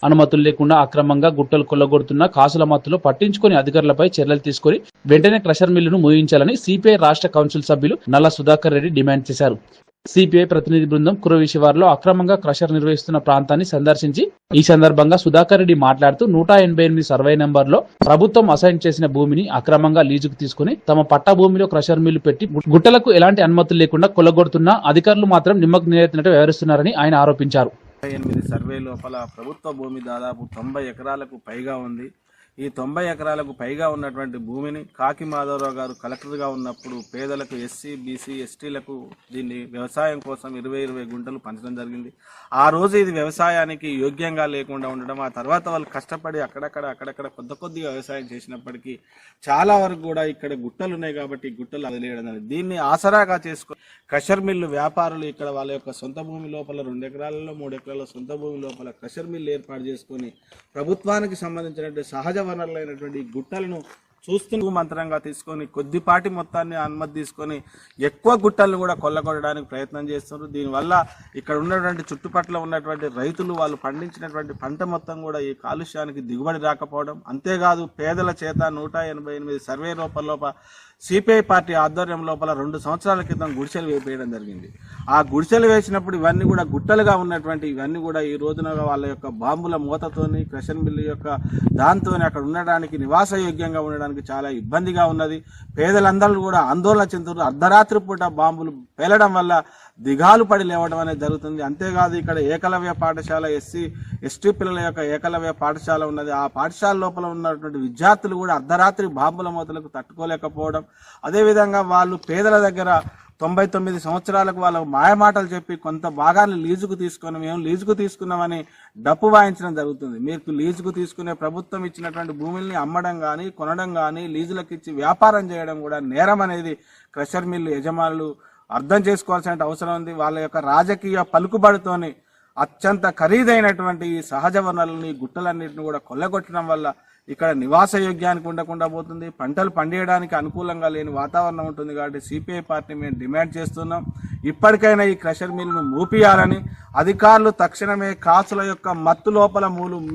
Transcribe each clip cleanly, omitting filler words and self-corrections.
అనుమతులు లేకుండా అక్రమంగా గుట్టలు కొల్లగొడుతున్న కాసుల మత్తులో పట్టించుకుని అధికారులపై చర్యలు తీసుకుని వెంటనే క్రషర్ మిల్లును మూయించాలని సిపిఐ రాష్ట్ర కౌన్సిల్ సభ్యులు నల్ల సుధాకర్ రెడ్డి డిమాండ్ చేశారు. సిపిఐ ప్రతినిధి బృందం కురవి శివారులో అక్రమంగా క్రషర్ నిర్వహిస్తున్న ప్రాంతాన్ని సందర్శించి ఈ సందర్భంగా సుధాకర్ రెడ్డి మాట్లాడుతూ 188 సర్వే నెంబర్లో ప్రభుత్వం అసైన్ చేసిన భూమిని అక్రమంగా లీజుకు తీసుకుని తమ పట్టా భూమిలో క్రషర్ మిల్లు పెట్టి గుట్టలకు ఎలాంటి అనుమతులు లేకుండా కొల్లగొడుతున్నా అధికారులు మాత్రం నిమ్మకు వ్యవహరిస్తున్నారని ఆయన ఆరోపించారు. 8 సర్వే లోపల ప్రభుత్వ భూమి దాదాపు 90 ఎకరాలకు పైగా ఉంది. ఈ 90 ఎకరాలకు పైగా ఉన్నటువంటి భూమిని కాకి మాధవరావు గారు కలెక్టర్గా ఉన్నప్పుడు పేదలకు ఎస్సీ బీసీ ఎస్టీలకు దీన్ని వ్యవసాయం కోసం 20 గుంటలు పంచడం జరిగింది. ఆ రోజు ఇది వ్యవసాయానికి యోగ్యంగా లేకుండా ఉండడం, ఆ తర్వాత వాళ్ళు కష్టపడి అక్కడక్కడ కొద్దిగా వ్యవసాయం చేసినప్పటికీ చాలా వరకు కూడా ఇక్కడ గుట్టలు ఉన్నాయి కాబట్టి గుట్టలు వదిలేయడం జరిగింది. దీన్ని ఆసరాగా చేసుకొని క్రషర్ మిల్లు వ్యాపారులు ఇక్కడ వాళ్ళ యొక్క సొంత భూమి లోపల 2 ఎకరాలలో 3 ఎకరాల సొంత భూమి లోపల క్రషర్ మిల్లు ఏర్పాటు చేసుకొని ప్రభుత్వానికి సంబంధించినటువంటి సహజ వనరులైనటువంటి గుట్టలను చూస్తూ మంత్రంగా తీసుకొని కొద్దిపాటి మొత్తాన్ని అనుమతి తీసుకొని ఎక్కువ గుట్టలను కూడా కొల్లగొట్టడానికి ప్రయత్నం చేస్తున్నారు. దీనివల్ల ఇక్కడ ఉన్నటువంటి చుట్టుపక్కల ఉన్నటువంటి రైతులు వాళ్ళు పండించినటువంటి పంట మొత్తం కూడా ఈ కాలుష్యానికి దిగుబడి రాకపోవడం, అంతేకాదు పేదల చేత 188 సర్వే లోపల సిపిఐ పార్టీ ఆధ్వర్యం లోపల 2 సంవత్సరాల క్రితం గుడిసెలు వేపేయడం జరిగింది. ఆ గుడిసెలు వేసినప్పుడు ఇవన్నీ కూడా గుట్టలుగా ఉన్నటువంటి ఇవన్నీ కూడా ఈ రోజున వాళ్ళ యొక్క బాంబుల మూతతోని క్రషర్ మిల్లు యొక్క దాంతోని అక్కడ ఉండడానికి నివాస యోగ్యంగా ఉండడానికి చాలా ఇబ్బందిగా ఉన్నది. పేదలందరూ కూడా ఆందోళన చెందుతారు. అర్ధరాత్రి పూట బాంబులు పేలడం వల్ల దిగాలు పడి లేవడం అనేది జరుగుతుంది. అంతేకాదు ఇక్కడ ఏకలవ్య పాఠశాల ఎస్సీ ఎస్టీ పిల్లల యొక్క ఏకలవ్య పాఠశాల ఉన్నది. ఆ పాఠశాల లోపల ఉన్నటువంటి విద్యార్థులు కూడా అర్ధరాత్రి బాంబుల మూతలకు తట్టుకోలేకపోవడం, అదేవిధంగా వాళ్ళు పేదల దగ్గర 99 సంవత్సరాలకు వాళ్ళు మాయమాటలు చెప్పి కొంత భాగాన్ని లీజుకు తీసుకొని మేము లీజుకు తీసుకున్నామని డప్పు వాయించడం జరుగుతుంది. మీకు లీజుకు తీసుకునే ప్రభుత్వం ఇచ్చినటువంటి భూముల్ని అమ్మడం కానీ కొనడం కానీ లీజులకు ఇచ్చి వ్యాపారం చేయడం కూడా నేరం అనేది క్రషర్ మిల్లు యజమానులు అర్థం చేసుకోవాల్సిన అవసరం ఉంది. వాళ్ళ యొక్క రాజకీయ పలుకుబడితోని అత్యంత ఖరీదైనటువంటి ఈ సహజ వనరులని గుట్టలన్నింటిని కూడా కొల్లగొట్టడం వల్ల ఇక్కడ నివాస యోగ్యానికి ఉండకుండా పోతుంది. పంటలు పండియడానికి అనుకూలంగా లేని వాతావరణం ఉంటుంది. కాబట్టి సిపిఐ పార్టీ మేము డిమాండ్ చేస్తున్నాం, ఇప్పటికైనా ఈ క్రషర్ మిల్లును మూపియాలని, అధికారులు తక్షణమే కాసుల యొక్క మత్తు లోపల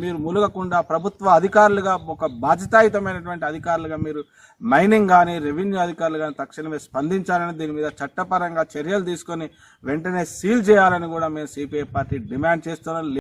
మీరు ములగకుండా ప్రభుత్వ అధికారులుగా ఒక బాధ్యతాయుతమైనటువంటి అధికారులుగా మీరు మైనింగ్ కానీ రెవెన్యూ అధికారులు కానీ తక్షణమే స్పందించాలని, దీని మీద చట్టపరంగా చర్యలు తీసుకొని వెంటనే సీల్ చేయాలని కూడా మేము సిపిఐ పార్టీ డిమాండ్ చేస్తున్నాం.